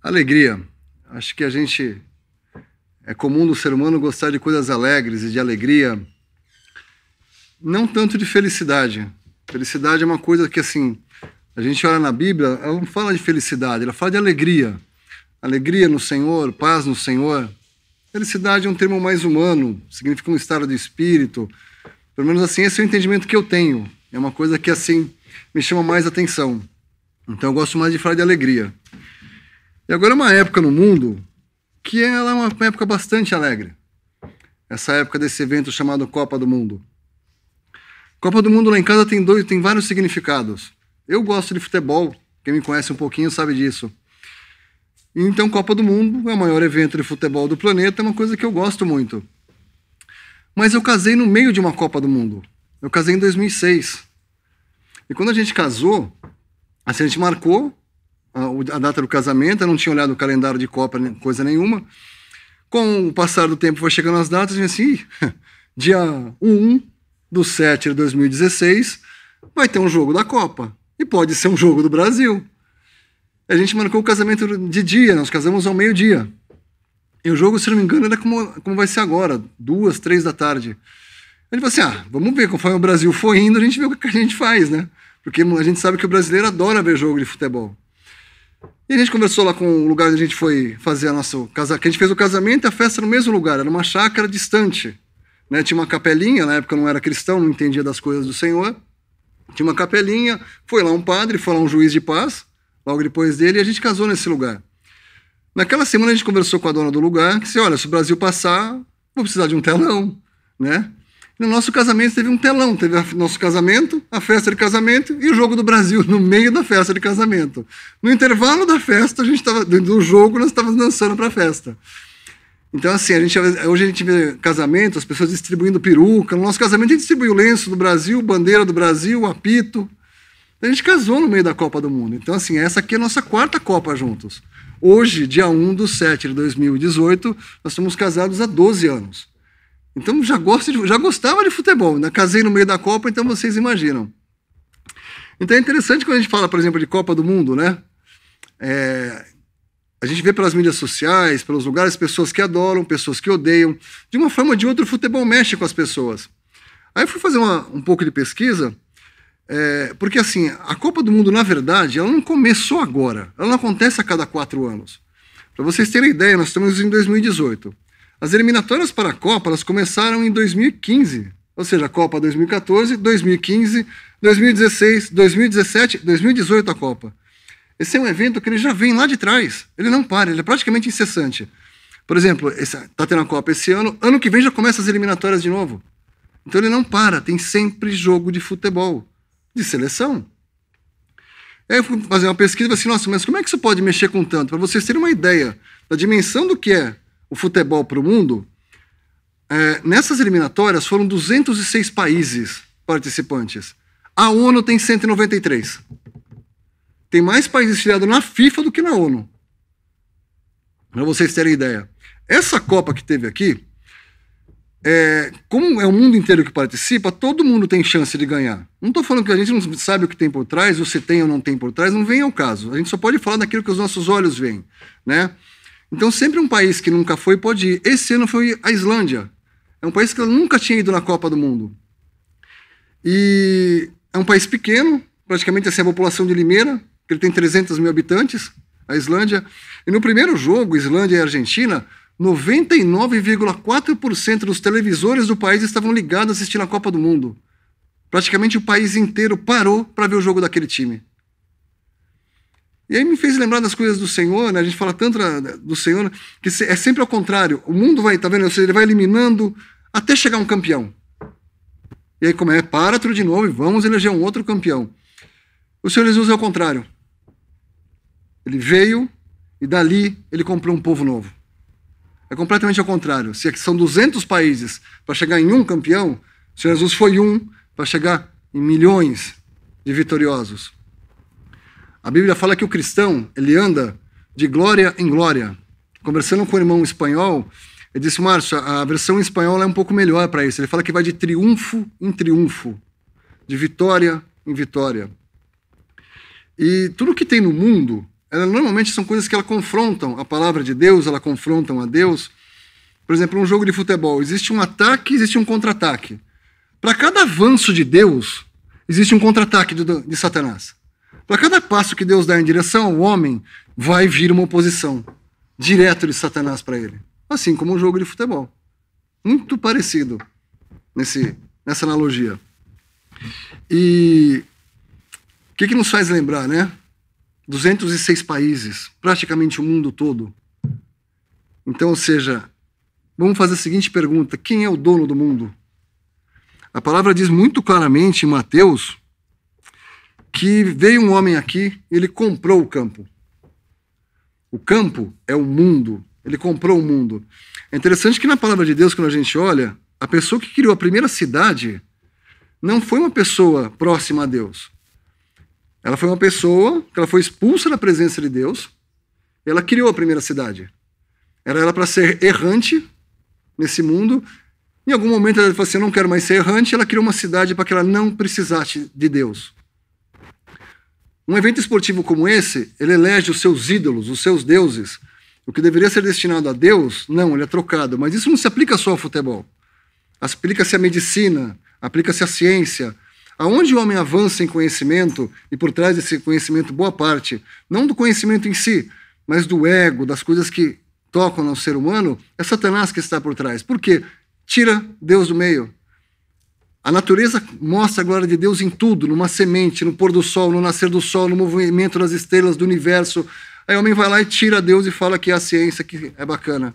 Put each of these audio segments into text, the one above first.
Alegria. Acho que é comum do ser humano gostar de coisas alegres e de alegria, não tanto de felicidade. Felicidade é uma coisa que, assim, a gente olha na Bíblia, ela não fala de felicidade, ela fala de alegria. Alegria no Senhor, paz no Senhor. Felicidade é um termo mais humano, significa um estado de espírito. Pelo menos assim, esse é o entendimento que eu tenho. É uma coisa que, assim, me chama mais atenção. Então eu gosto mais de falar de alegria. E agora é uma época no mundo que ela é uma época bastante alegre. Essa época desse evento chamado Copa do Mundo. Copa do Mundo lá em casa tem vários significados. Eu gosto de futebol, quem me conhece um pouquinho sabe disso. Então Copa do Mundo é o maior evento de futebol do planeta, é uma coisa que eu gosto muito. Mas eu casei no meio de uma Copa do Mundo. Eu casei em 2006. E quando a gente casou, assim, a gente marcou a data do casamento, eu não tinha olhado o calendário de Copa, coisa nenhuma. Com o passar do tempo foi chegando as datas, e assim, dia 1/7 de 2016, vai ter um jogo da Copa. E pode ser um jogo do Brasil. A gente marcou o casamento de dia, nós casamos ao meio-dia. E o jogo, se não me engano, era como vai ser agora, 2, 3 da tarde. A gente falou assim, vamos ver, conforme o Brasil for indo, a gente vê o que a gente faz, né? Porque a gente sabe que o brasileiro adora ver jogo de futebol. E a gente conversou lá com o lugar onde a gente foi fazer que a gente fez o casamento e a festa no mesmo lugar, era uma chácara distante. Né? Tinha uma capelinha, na época eu não era cristão, não entendia das coisas do Senhor. Tinha uma capelinha, foi lá um padre, foi lá um juiz de paz, logo depois dele, e a gente casou nesse lugar. Naquela semana a gente conversou com a dona do lugar, que disse, olha, se o Brasil passar, vou precisar de um telão, né? No nosso casamento teve um telão, teve o nosso casamento, a festa de casamento e o jogo do Brasil no meio da festa de casamento. No intervalo da festa, do jogo, nós estávamos dançando para a festa. Então, assim, hoje a gente vê casamento, as pessoas distribuindo peruca. No nosso casamento a gente distribuiu o lenço do Brasil, bandeira do Brasil, apito. A gente casou no meio da Copa do Mundo. Então, assim, essa aqui é a nossa 4ª Copa juntos. Hoje, dia 1/7 de 2018, nós estamos casados há 12 anos. Então já gostava de futebol, né? Casei no meio da Copa, então vocês imaginam. Então é interessante quando a gente fala, por exemplo, de Copa do Mundo, né? A gente vê pelas mídias sociais, pelos lugares, pessoas que adoram, pessoas que odeiam. De uma forma ou de outra, o futebol mexe com as pessoas. Aí eu fui fazer um pouco de pesquisa, porque assim, a Copa do Mundo, na verdade, ela não começou agora. Ela não acontece a cada 4 anos. Para vocês terem ideia, nós estamos em 2018. As eliminatórias para a Copa, elas começaram em 2015, ou seja, a Copa 2014, 2015, 2016, 2017, 2018 a Copa. Esse é um evento que ele já vem lá de trás, ele não para, ele é praticamente incessante. Por exemplo, está tendo a Copa esse ano que vem já começa as eliminatórias de novo. Então ele não para, tem sempre jogo de futebol, de seleção. Aí eu fui fazer uma pesquisa e falei assim, nossa, mas como é que isso pode mexer com tanto? Para vocês terem uma ideia da dimensão do que é o futebol para o mundo, nessas eliminatórias foram 206 países participantes. A ONU tem 193. Tem mais países filiados na FIFA do que na ONU. Para vocês terem ideia. Essa Copa que teve aqui, como é o mundo inteiro que participa, todo mundo tem chance de ganhar. Não estou falando que a gente não sabe o que tem por trás, ou se tem ou não tem por trás, não vem ao caso. A gente só pode falar daquilo que os nossos olhos veem, né? Então, sempre um país que nunca foi pode ir. Esse ano foi a Islândia. É um país que nunca tinha ido na Copa do Mundo. E é um país pequeno, praticamente assim, a população de Limeira, que ele tem 300 mil habitantes, a Islândia. E no primeiro jogo, Islândia e Argentina, 99,4% dos televisores do país estavam ligados a assistir a Copa do Mundo. Praticamente o país inteiro parou para ver o jogo daquele time. E aí me fez lembrar das coisas do Senhor, né? A gente fala tanto do Senhor, que é sempre ao contrário. O mundo vai, tá vendo? Ou seja, ele vai eliminando até chegar um campeão. E aí como para tudo de novo e vamos eleger um outro campeão. O Senhor Jesus é ao contrário. Ele veio e dali ele comprou um povo novo. É completamente ao contrário. Se são 200 países para chegar em um campeão, o Senhor Jesus foi para chegar em milhões de vitoriosos. A Bíblia fala que o cristão, ele anda de glória em glória. Conversando com o irmão espanhol, ele disse, Márcio, a versão em espanhol é um pouco melhor para isso. Ele fala que vai de triunfo em triunfo, de vitória em vitória. E tudo que tem no mundo normalmente são coisas que ela confrontam a palavra de Deus, ela confrontam a Deus. Por exemplo, um jogo de futebol, existe um ataque, existe um contra-ataque. Para cada avanço de Deus, existe um contra-ataque de Satanás. Para cada passo que Deus dá em direção ao homem, vai vir uma oposição direto de Satanás para ele. Assim como um jogo de futebol. Muito parecido nessa analogia. E o que nos faz lembrar, né? 206 países, praticamente o mundo todo. Então, ou seja, vamos fazer a seguinte pergunta: quem é o dono do mundo? A palavra diz muito claramente em Mateus que veio um homem aqui, ele comprou o campo. O campo é o mundo, ele comprou o mundo. É interessante que na palavra de Deus, quando a gente olha, a pessoa que criou a primeira cidade não foi uma pessoa próxima a Deus. Ela foi uma pessoa que ela foi expulsa da presença de Deus, e ela criou a primeira cidade. Era para ser errante nesse mundo. Em algum momento ela falou assim: eu não quero mais ser errante. Ela criou uma cidade para que ela não precisasse de Deus. Um evento esportivo como esse, ele elege os seus ídolos, os seus deuses. O que deveria ser destinado a Deus, não, ele é trocado. Mas isso não se aplica só ao futebol. Aplica-se à medicina, aplica-se à ciência. Aonde o homem avança em conhecimento, e por trás desse conhecimento, boa parte, não do conhecimento em si, mas do ego, das coisas que tocam no ser humano, é Satanás que está por trás. Por quê? Tira Deus do meio. A natureza mostra a glória de Deus em tudo, numa semente, no pôr do sol, no nascer do sol, no movimento das estrelas do universo. Aí o homem vai lá e tira Deus e fala que é a ciência, que é bacana.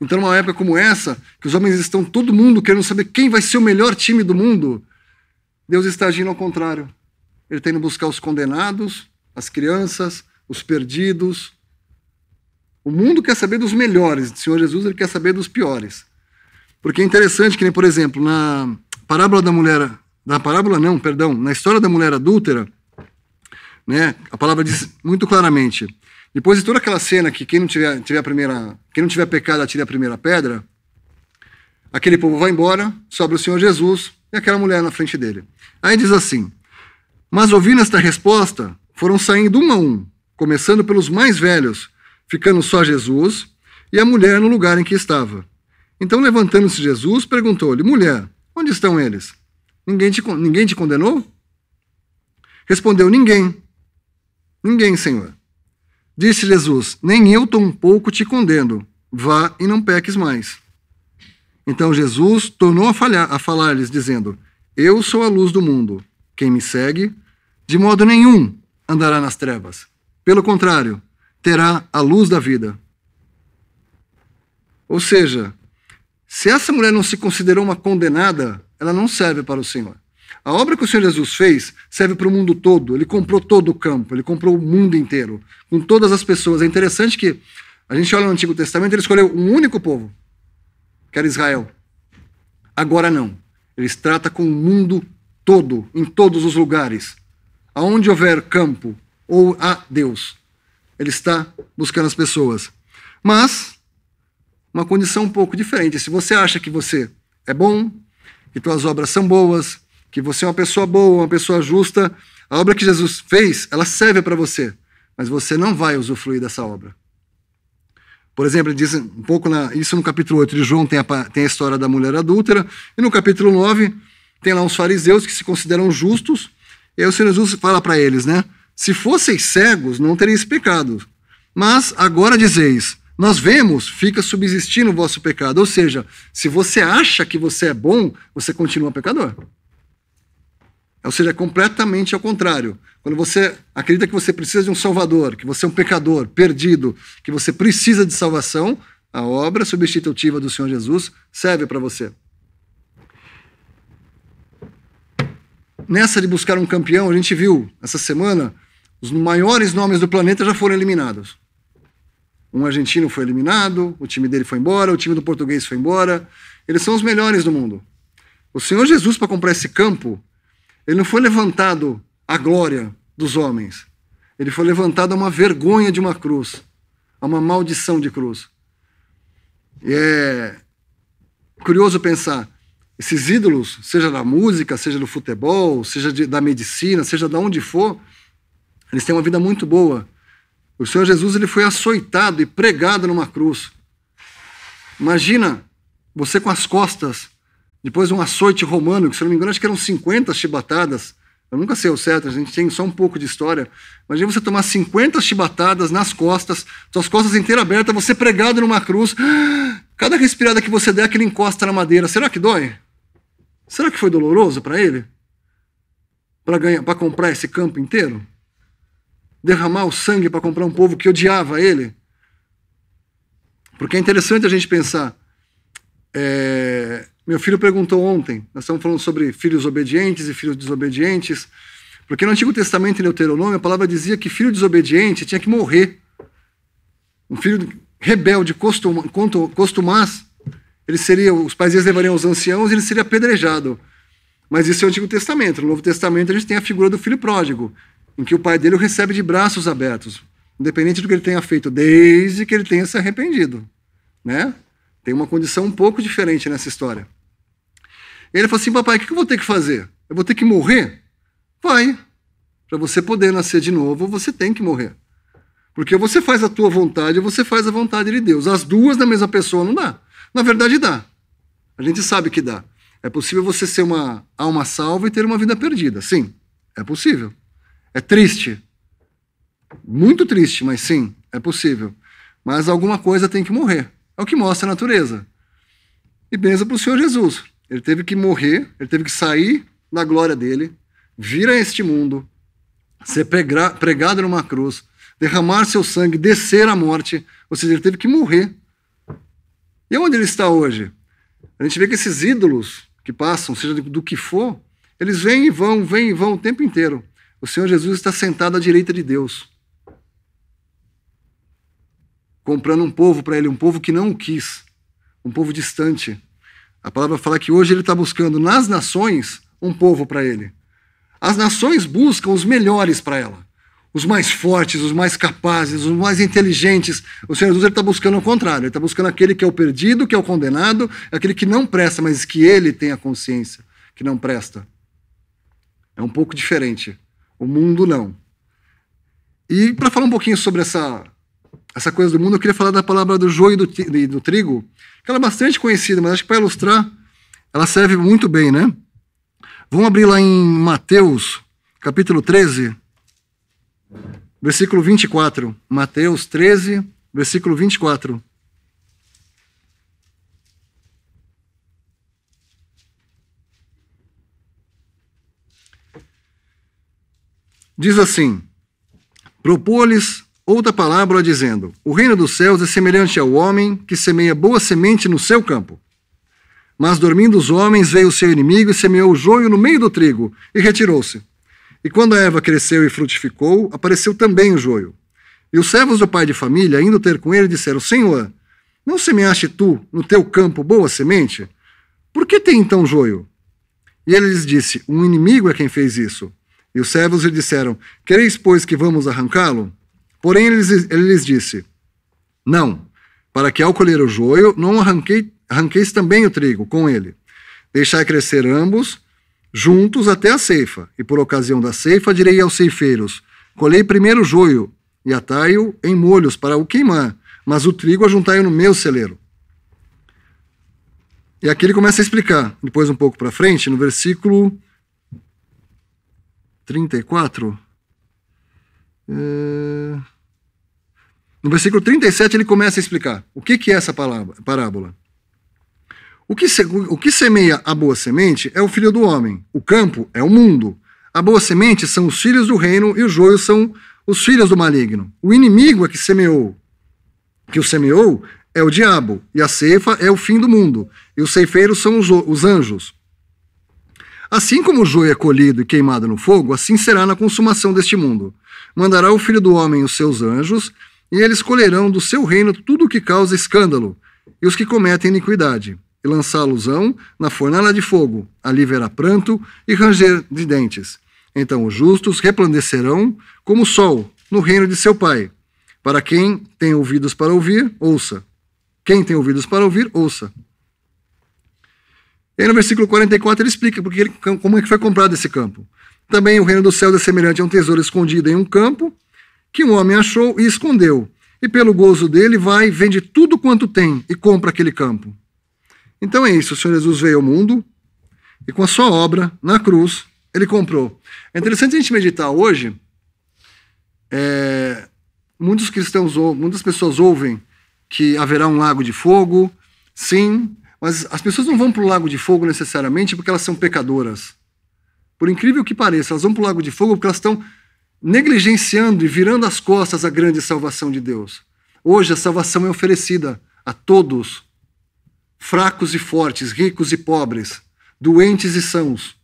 Então, numa época como essa, que os homens estão, todo mundo querendo saber quem vai ser o melhor time do mundo, Deus está agindo ao contrário. Ele está indo buscar os condenados, as crianças, os perdidos. O mundo quer saber dos melhores, o Senhor Jesus ele quer saber dos piores. Porque é interessante que, por exemplo, na parábola da mulher... na história da mulher adúltera, né, a palavra diz muito claramente: depois de toda aquela cena que quem não tiver pecado atire a primeira pedra, aquele povo vai embora, sobra o Senhor Jesus e aquela mulher na frente dele. Aí diz assim: mas ouvindo esta resposta, foram saindo um a um, começando pelos mais velhos, ficando só Jesus e a mulher no lugar em que estava. Então, levantando-se Jesus, perguntou-lhe: mulher, onde estão eles? Ninguém te condenou? Respondeu: ninguém. Ninguém, Senhor. Disse Jesus: nem eu tampouco te condeno. Vá e não peques mais. Então Jesus tornou a falar-lhes, dizendo: eu sou a luz do mundo. Quem me segue, de modo nenhum andará nas trevas. Pelo contrário, terá a luz da vida. Ou seja, se essa mulher não se considerou uma condenada, ela não serve para o Senhor. A obra que o Senhor Jesus fez serve para o mundo todo. Ele comprou todo o campo, ele comprou o mundo inteiro, com todas as pessoas. É interessante que a gente olha no Antigo Testamento, ele escolheu um único povo, que era Israel. Agora não. Ele trata com o mundo todo, em todos os lugares. Aonde houver campo ou há Deus, ele está buscando as pessoas. Mas uma condição um pouco diferente. Se você acha que você é bom, que suas obras são boas, que você é uma pessoa boa, uma pessoa justa, a obra que Jesus fez, ela serve para você, mas você não vai usufruir dessa obra. Por exemplo, ele diz um pouco isso no capítulo 8 de João, tem a história da mulher adúltera, e no capítulo 9 tem lá uns fariseus que se consideram justos, e aí o Senhor Jesus fala para eles, né? Se fosseis cegos, não teríeis pecado, mas agora dizeis: nós vemos, fica subsistindo o vosso pecado. Ou seja, se você acha que você é bom, você continua pecador. Ou seja, é completamente ao contrário. Quando você acredita que você precisa de um salvador, que você é um pecador, perdido, que você precisa de salvação, a obra substitutiva do Senhor Jesus serve para você. Nessa de buscar um campeão, a gente viu, essa semana, os maiores nomes do planeta já foram eliminados. Um argentino foi eliminado, o time dele foi embora, o time do português foi embora. Eles são os melhores do mundo. O Senhor Jesus, para comprar esse campo, ele não foi levantado à glória dos homens. Ele foi levantado a uma vergonha de uma cruz, a uma maldição de cruz. E é curioso pensar, esses ídolos, seja da música, seja do futebol, seja da medicina, seja de onde for, Eles têm uma vida muito boa. O Senhor Jesus, ele foi açoitado e pregado numa cruz. Imagina você com as costas, depois de um açoite romano, que se não me engano acho que eram 50 chibatadas. Eu nunca sei o certo, a gente tem só um pouco de história. Imagina você tomar 50 chibatadas nas costas, suas costas inteiras abertas, você pregado numa cruz. Cada respirada que você der, aquele encosta na madeira. Será que dói? Será que foi doloroso para ele? Para comprar esse campo inteiro? Derramar o sangue para comprar um povo que odiava ele? Porque é interessante a gente pensar. Meu filho perguntou ontem, nós estamos falando sobre filhos obedientes e filhos desobedientes, porque no Antigo Testamento, em Deuteronômio, a palavra dizia que filho desobediente tinha que morrer. Um filho rebelde, costumaz, os pais deles levariam os anciãos e ele seria apedrejado. Mas isso é o Antigo Testamento. No Novo Testamento a gente tem a figura do filho pródigo, em que o pai dele o recebe de braços abertos, independente do que ele tenha feito, desde que ele tenha se arrependido, né? Tem uma condição um pouco diferente nessa história. E ele falou assim: papai, o que eu vou ter que fazer? Eu vou ter que morrer? Vai. Para você poder nascer de novo, você tem que morrer. Porque você faz a tua vontade ou você faz a vontade de Deus. As duas na mesma pessoa não dá. Na verdade dá. A gente sabe que dá. É possível você ser uma alma salva e ter uma vida perdida. Sim, é possível. É triste. Muito triste, mas sim, é possível. Mas alguma coisa tem que morrer. É o que mostra a natureza. E benza para o Senhor Jesus. Ele teve que morrer, ele teve que sair da glória dele, vir a este mundo, ser pregado numa cruz, derramar seu sangue, descer à morte. Ou seja, ele teve que morrer. E onde ele está hoje? A gente vê que esses ídolos que passam, seja do que for, eles vêm e vão o tempo inteiro. O Senhor Jesus está sentado à direita de Deus, comprando um povo para ele, um povo que não o quis, um povo distante. A palavra fala que hoje ele está buscando nas nações um povo para ele. As nações buscam os melhores para ela, os mais fortes, os mais capazes, os mais inteligentes. O Senhor Jesus está buscando o contrário, ele está buscando aquele que é o perdido, que é o condenado, aquele que não presta, mas que ele tem a consciência que não presta. É um pouco diferente. O mundo não. E para falar um pouquinho sobre essa coisa do mundo, eu queria falar da palavra do joio e do trigo, que ela é bastante conhecida, mas acho que para ilustrar, ela serve muito bem, né? Vamos abrir lá em Mateus, capítulo 13, versículo 24. Mateus 13, versículo 24. Diz assim: propô-lhes outra parábola dizendo: o reino dos céus é semelhante ao homem que semeia boa semente no seu campo. Mas dormindo os homens, veio o seu inimigo e semeou o joio no meio do trigo e retirou-se. E quando a erva cresceu e frutificou, apareceu também o joio. E os servos do pai de família, indo ter com ele, disseram: Senhor, não semeaste tu no teu campo boa semente? Por que tem então joio? E ele lhes disse: um inimigo é quem fez isso. E os servos lhe disseram: quereis, pois, que vamos arrancá-lo? Porém ele lhes disse: não, para que ao colher o joio, não arranqueis também o trigo com ele. Deixai crescer ambos juntos até a ceifa. E por ocasião da ceifa direi aos ceifeiros: colhei primeiro o joio e atai-o em molhos para o queimar, mas o trigo ajuntai-o no meu celeiro. E aqui ele começa a explicar, depois um pouco para frente, no versículo 34. No versículo 37 ele começa a explicar o que é essa parábola. O que semeia a boa semente é o filho do homem. O campo é o mundo. A boa semente são os filhos do reino e o joio são os filhos do maligno. O inimigo é que o semeou é o diabo, e a ceifa é o fim do mundo, e os ceifeiros são os anjos. Assim como o joio é colhido e queimado no fogo, assim será na consumação deste mundo. Mandará o Filho do Homem os seus anjos, e eles colherão do seu reino tudo o que causa escândalo, e os que cometem iniquidade, e lançá-los-ão na fornalha de fogo. Ali haverá pranto e ranger de dentes. Então os justos resplandecerão como o sol no reino de seu Pai. Para quem tem ouvidos para ouvir, ouça. Quem tem ouvidos para ouvir, ouça. E aí no versículo 44 ele explica como é que foi comprado esse campo. Também o reino dos céus é semelhante a um tesouro escondido em um campo, que um homem achou e escondeu. E pelo gozo dele vai, vende tudo quanto tem e compra aquele campo. Então é isso, o Senhor Jesus veio ao mundo e com a sua obra, na cruz, ele comprou. É interessante a gente meditar hoje, muitas pessoas ouvem que haverá um lago de fogo, sim, mas as pessoas não vão para o lago de fogo necessariamente porque elas são pecadoras. Por incrível que pareça, elas vão para o lago de fogo porque elas estão negligenciando e virando as costas à grande salvação de Deus. Hoje a salvação é oferecida a todos, fracos e fortes, ricos e pobres, doentes e sãos,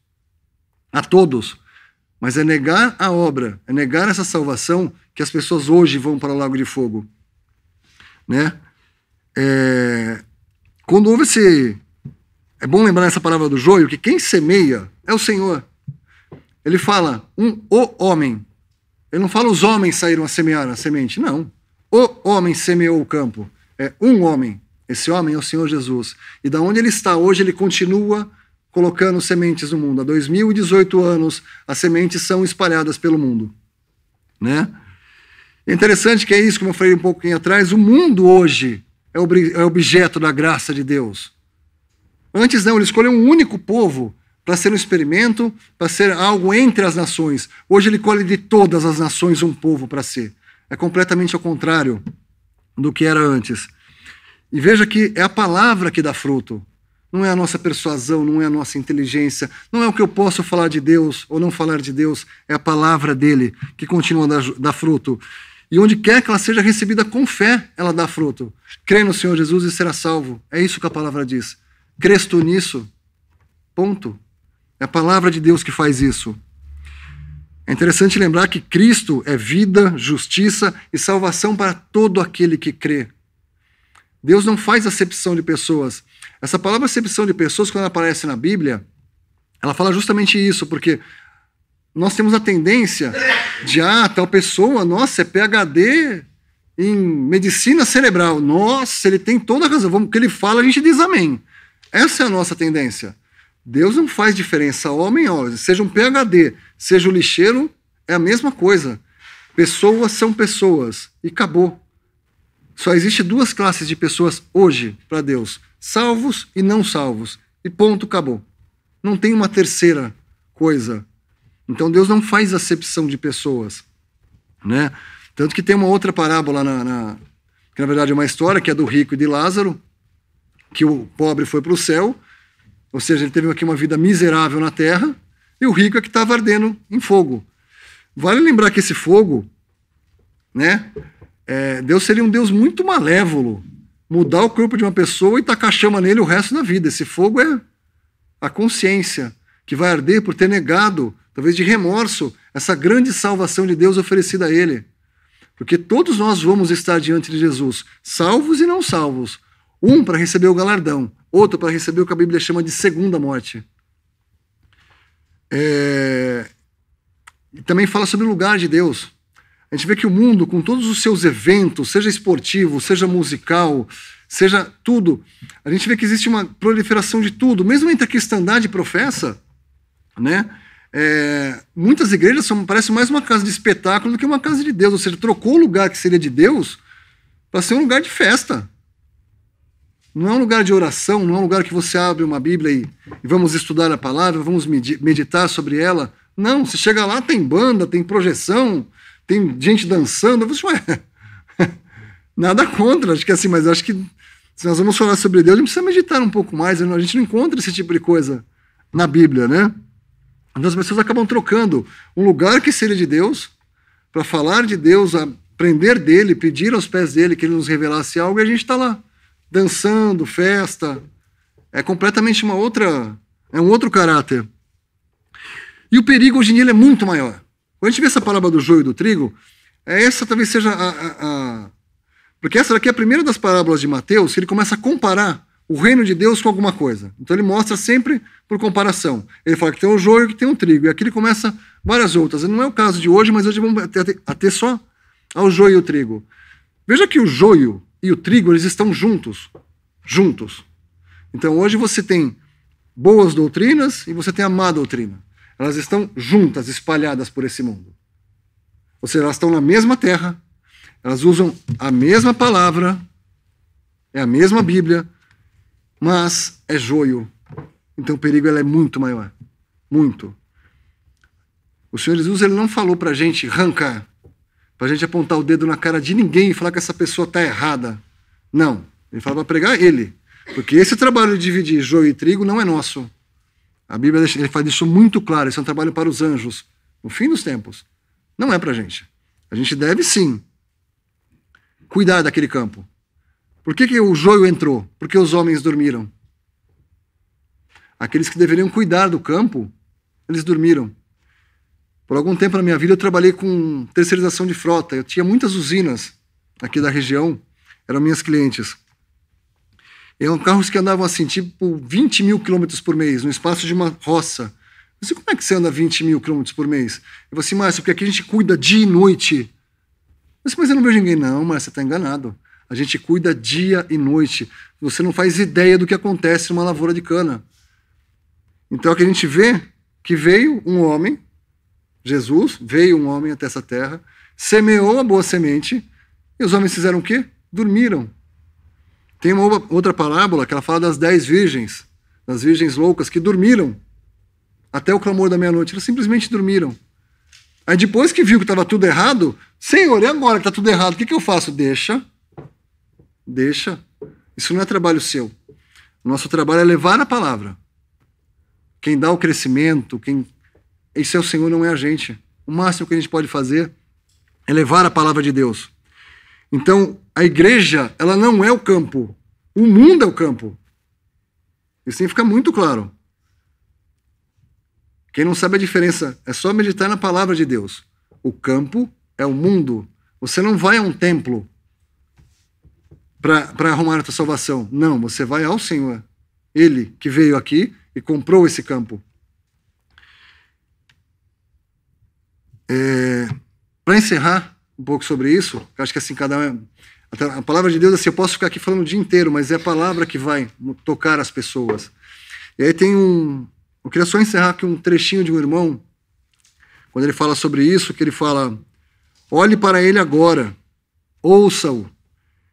a todos. Mas é negar a obra, é negar essa salvação que as pessoas hoje vão para o lago de fogo. Né? Quando houve esse... É bom lembrar essa palavra do joio, que quem semeia é o Senhor. Ele fala, o homem. Ele não fala os homens saíram a semear a semente, não. O homem semeou o campo. É um homem. Esse homem é o Senhor Jesus. E da onde ele está hoje, ele continua colocando sementes no mundo. Há 2018 anos, as sementes são espalhadas pelo mundo. Né? É interessante que é isso, como eu falei um pouquinho atrás, o mundo hoje é objeto da graça de Deus. Antes não, ele escolheu um único povo para ser um experimento, para ser algo entre as nações. Hoje ele colhe de todas as nações um povo para ser. É completamente ao contrário do que era antes. E veja que é a palavra que dá fruto. Não é a nossa persuasão, não é a nossa inteligência, não é o que eu posso falar de Deus ou não falar de Deus, é a palavra dele que continua a dar fruto. E onde quer que ela seja recebida com fé, ela dá fruto. Crê no Senhor Jesus e será salvo. É isso que a palavra diz. Crês tu nisso? Ponto. É a palavra de Deus que faz isso. É interessante lembrar que Cristo é vida, justiça e salvação para todo aquele que crê. Deus não faz acepção de pessoas. Essa palavra acepção de pessoas, quando ela aparece na Bíblia, ela fala justamente isso, porque nós temos a tendência de, tal pessoa, nossa, é PhD em medicina cerebral. Nossa, ele tem toda a razão. O que ele fala, a gente diz amém. Essa é a nossa tendência. Deus não faz diferença. Homem, seja um PhD, seja um lixeiro, é a mesma coisa. Pessoas são pessoas. E acabou. Só existe duas classes de pessoas hoje para Deus. Salvos e não salvos. E ponto, acabou. Não tem uma terceira coisa. Então Deus não faz acepção de pessoas. Né? Tanto que tem uma outra parábola, que na verdade é uma história, que é do rico e de Lázaro, que o pobre foi para o céu, ou seja, ele teve aqui uma vida miserável na terra, e o rico é que estava ardendo em fogo. Vale lembrar que esse fogo, né, Deus seria um Deus muito malévolo, mudar o corpo de uma pessoa e tacar chama nele o resto da vida. Esse fogo é a consciência, que vai arder por ter negado, talvez de remorso, essa grande salvação de Deus oferecida a ele. Porque todos nós vamos estar diante de Jesus, salvos e não salvos. Um para receber o galardão, outro para receber o que a Bíblia chama de segunda morte. E também fala sobre o lugar de Deus. A gente vê que o mundo, com todos os seus eventos, seja esportivo, seja musical, seja tudo, a gente vê que existe uma proliferação de tudo. Mesmo entre a cristandade professa, né? Muitas igrejas parecem mais uma casa de espetáculo do que uma casa de Deus. Ou seja, trocou o lugar que seria de Deus para ser um lugar de festa. Não é um lugar de oração, não é um lugar que você abre uma Bíblia e vamos estudar a palavra, vamos meditar sobre ela. Não, você chega lá, tem banda, tem projeção, tem gente dançando. Você, nada contra, acho que assim, mas acho que se nós vamos falar sobre Deus, a gente precisa meditar um pouco mais. A gente não encontra esse tipo de coisa na Bíblia, né? Então as pessoas acabam trocando um lugar que seria de Deus para falar de Deus, aprender dele, pedir aos pés dele que ele nos revelasse algo, e a gente está lá dançando, festa. É completamente um outro caráter. E o perigo hoje em dia ele é muito maior. Quando a gente vê essa parábola do joio e do trigo, essa talvez seja porque essa daqui é a primeira das parábolas de Mateus, que ele começa a comparar o reino de Deus com alguma coisa. Então ele mostra sempre por comparação. Ele fala que tem um joio e que tem um trigo. E aqui ele começa várias outras. Não é o caso de hoje, mas hoje vamos até só ao joio e o trigo. Veja que o joio e o trigo, eles estão juntos. Juntos. Então hoje você tem boas doutrinas e você tem a má doutrina. Elas estão juntas, espalhadas por esse mundo. Ou seja, elas estão na mesma terra, elas usam a mesma palavra, é a mesma Bíblia, mas é joio. Então o perigo é muito maior. Muito. O Senhor Jesus ele não falou para a gente arrancar, para a gente apontar o dedo na cara de ninguém e falar que essa pessoa está errada. Não. Ele fala para pregar ele. Porque esse trabalho de dividir joio e trigo não é nosso. A Bíblia deixou muito claro, esse é um trabalho para os anjos, no fim dos tempos. Não é para a gente. A gente deve sim cuidar daquele campo. Por que o joio entrou? Porque os homens dormiram. Aqueles que deveriam cuidar do campo, eles dormiram. Por algum tempo na minha vida eu trabalhei com terceirização de frota. Eu tinha muitas usinas aqui da região, eram minhas clientes. Eram carros que andavam assim, tipo 20 mil quilômetros por mês, no espaço de uma roça. Eu disse, como é que você anda 20 mil quilômetros por mês? Eu falei assim, Márcio, porque aqui a gente cuida dia e noite. Eu disse, mas eu não vejo ninguém. Não, Márcio, você está enganado. A gente cuida dia e noite. Você não faz ideia do que acontece numa lavoura de cana. Então o que a gente vê, que veio um homem, Jesus, veio um homem até essa terra, semeou a boa semente, e os homens fizeram o quê? Dormiram. Tem uma outra parábola que ela fala das 10 virgens, das virgens loucas que dormiram até o clamor da meia-noite. Elas simplesmente dormiram. Aí depois que viu que estava tudo errado, Senhor, e agora que está tudo errado, o que eu faço? Deixa. Isso não é trabalho seu. O nosso trabalho é levar a palavra. Quem dá o crescimento, esse é o Senhor, não é a gente. O máximo que a gente pode fazer é levar a palavra de Deus. Então, a igreja, ela não é o campo. O mundo é o campo. Isso tem que ficar muito claro. Quem não sabe a diferença, é só meditar na palavra de Deus. O campo é o mundo. Você não vai a um templo para arrumar a tua salvação. Não, você vai ao Senhor. Ele que veio aqui e comprou esse campo. Para encerrar um pouco sobre isso, eu acho que assim, a palavra de Deus, assim, eu posso ficar aqui falando o dia inteiro, mas é a palavra que vai tocar as pessoas. E aí eu queria só encerrar aqui um trechinho de um irmão, quando ele fala sobre isso, que ele fala, olhe para ele agora, ouça-o,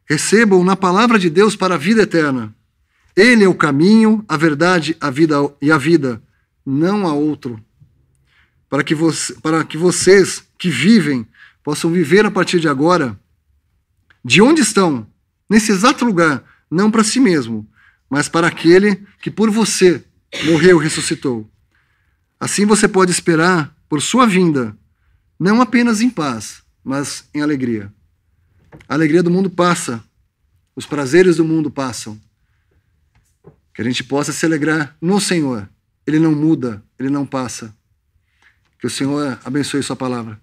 receba-o na palavra de Deus para a vida eterna. Ele é o caminho, a verdade, a vida, não há outro. Para que vocês que vivem possam viver a partir de agora, de onde estão, nesse exato lugar, não para si mesmo, mas para aquele que por você morreu e ressuscitou. Assim você pode esperar por sua vinda, não apenas em paz, mas em alegria. A alegria do mundo passa, os prazeres do mundo passam. Que a gente possa se alegrar no Senhor. Ele não muda, Ele não passa. Que o Senhor abençoe sua palavra.